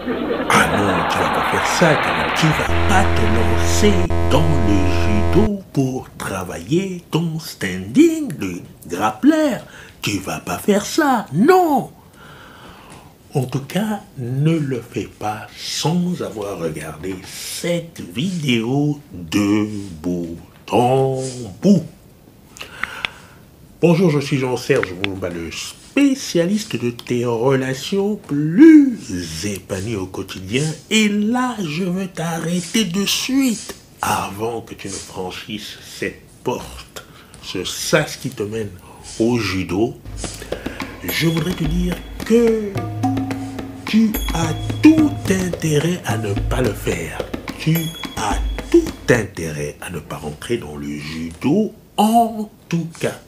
Ah non, tu vas pas faire ça, quand même. Tu vas pas te lancer dans le judo pour travailler ton standing de grappler. Tu vas pas faire ça, non. En tout cas, ne le fais pas sans avoir regardé cette vidéo de bout en bout. Bonjour, je suis Jean-Serge Boumba, le spécialiste de tes relations plus épanouies au quotidien. Et là, je veux t'arrêter de suite avant que tu ne franchisses cette porte, ce sas qui te mène au judo. Je voudrais te dire que tu as tout intérêt à ne pas le faire. Tu as tout intérêt à ne pas rentrer dans le judo, en tout cas.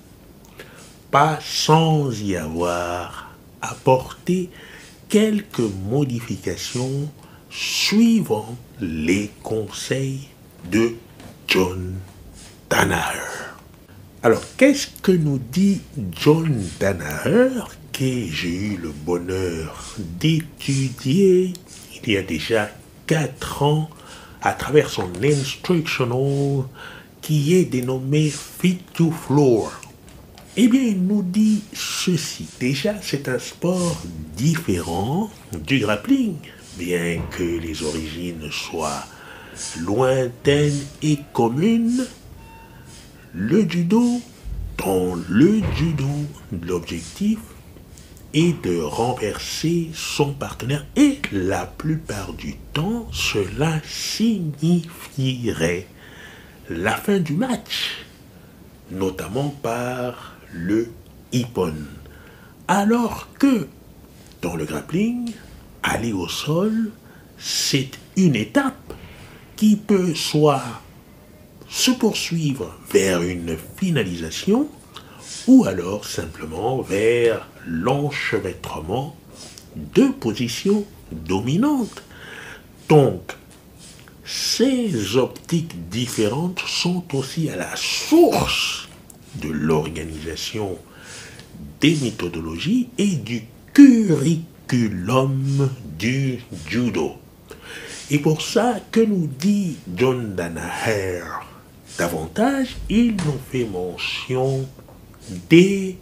Pas sans y avoir apporté quelques modifications suivant les conseils de John Danaher. Alors, qu'est-ce que nous dit John Danaher, que j'ai eu le bonheur d'étudier il y a déjà 4 ans à travers son instructional qui est dénommé Fit to Floor? Eh bien, il nous dit ceci. Déjà, c'est un sport différent du grappling, bien que les origines soient lointaines et communes. Le judo, dans le judo, l'objectif est de renverser son partenaire et la plupart du temps, cela signifierait la fin du match, notamment par le ippon. Alors que dans le grappling, aller au sol, c'est une étape qui peut soit se poursuivre vers une finalisation ou alors simplement vers l'enchevêtrement de positions dominantes. Donc, ces optiques différentes sont aussi à la source de l'organisation des méthodologies et du curriculum du judo. Et pour ça que nous dit John Danaher davantage, il nous fait mention des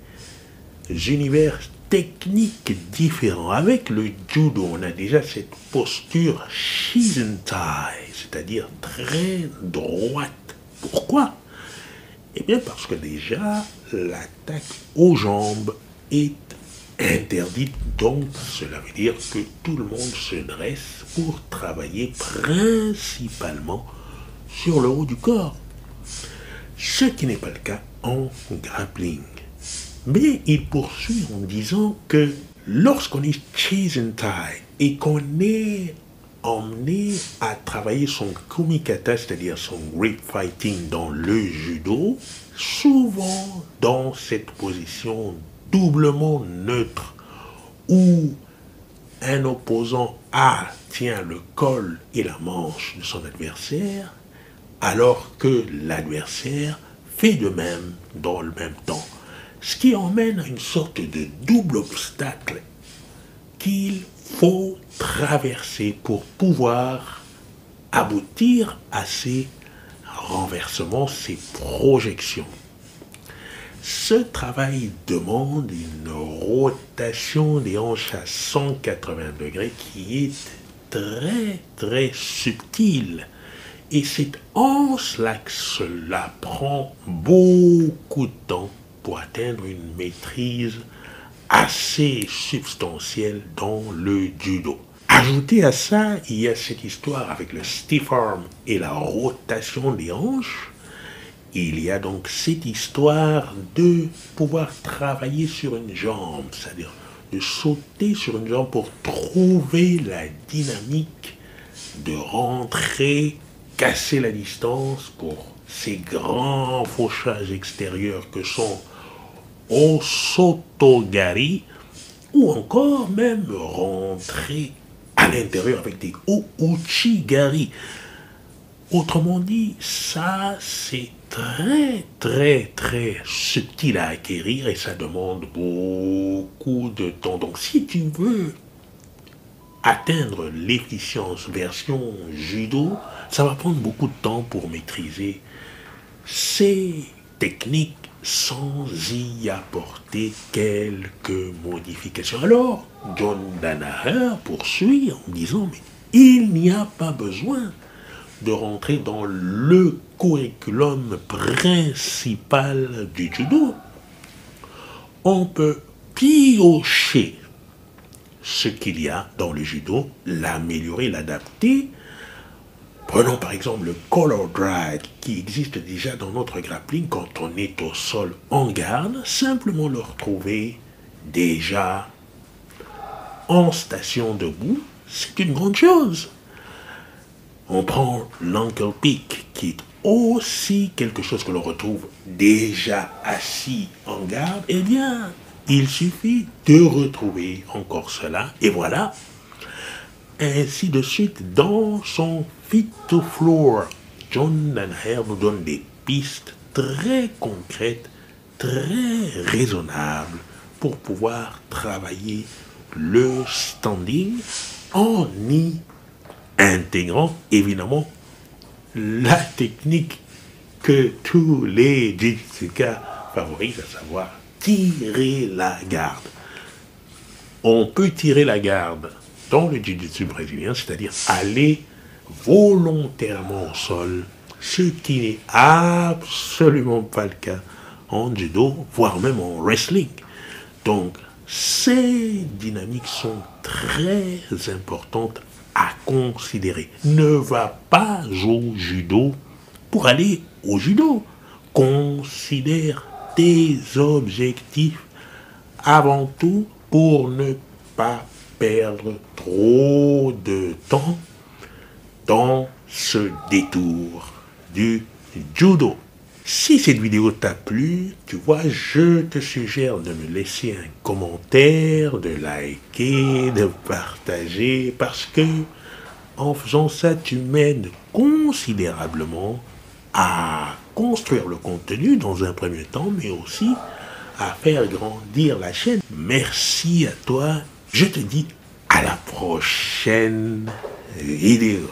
univers techniques différents. Avec le judo, on a déjà cette posture Shizentai, c'est-à-dire très droite. Pourquoi? Eh bien parce que déjà, l'attaque aux jambes est interdite, donc cela veut dire que tout le monde se dresse pour travailler principalement sur le haut du corps. Ce qui n'est pas le cas en grappling. Mais il poursuit en disant que lorsqu'on est Shizentai et qu'on est emmené à travailler son kumikata, c'est-à-dire son grip fighting dans le judo, souvent dans cette position doublement neutre où un opposant A tient le col et la manche de son adversaire, alors que l'adversaire fait de même dans le même temps. Ce qui emmène à une sorte de double obstacle qu'il faut traverser pour pouvoir aboutir à ces renversements, ces projections. Ce travail demande une rotation des hanches à 180 degrés qui est très très subtile. Et c'est en cela que cela prend beaucoup de temps pour atteindre une maîtrise assez substantielle dans le judo. Ajouté à ça, il y a cette histoire avec le stiff arm et la rotation des hanches. Il y a donc cette histoire de pouvoir travailler sur une jambe, c'est-à-dire de sauter sur une jambe pour trouver la dynamique, de rentrer, casser la distance pour ces grands fauchages extérieurs que sont Osotogari, ou encore même rentrer à l'intérieur avec des Ouchigari. Autrement dit, ça c'est très très très subtil à acquérir et ça demande beaucoup de temps. Donc si tu veux atteindre l'efficience version judo, ça va prendre beaucoup de temps pour maîtriser ces techniques sans y apporter quelques modifications. Alors, John Danaher poursuit en disant, mais il n'y a pas besoin de rentrer dans le curriculum principal du judo. On peut piocher ce qu'il y a dans le judo, l'améliorer, l'adapter. Prenons par exemple le color drive qui existe déjà dans notre grappling quand on est au sol en garde, simplement le retrouver déjà en station debout, c'est une grande chose. On prend l'ankle pick qui est aussi quelque chose que l'on retrouve déjà assis en garde, eh bien, il suffit de retrouver encore cela, et voilà. Ainsi de suite, dans son Fit to Floor, John Danaher nous donne des pistes très concrètes, très raisonnables pour pouvoir travailler le standing en y intégrant évidemment la technique que tous les jujitsuka favorisent, à savoir tirer la garde. On peut tirer la garde dans le jiu-jitsu brésilien, c'est-à-dire aller volontairement au sol, ce qui n'est absolument pas le cas en judo, voire même en wrestling. Donc, ces dynamiques sont très importantes à considérer. Ne va pas au judo pour aller au judo. Considère tes objectifs avant tout pour ne pas perdre trop de temps dans ce détour du judo. Si cette vidéo t'a plu, tu vois, je te suggère de me laisser un commentaire, de liker, de partager, parce que en faisant ça, tu m'aides considérablement à construire le contenu dans un premier temps, mais aussi à faire grandir la chaîne. Merci à toi. Je te dis à la prochaine vidéo.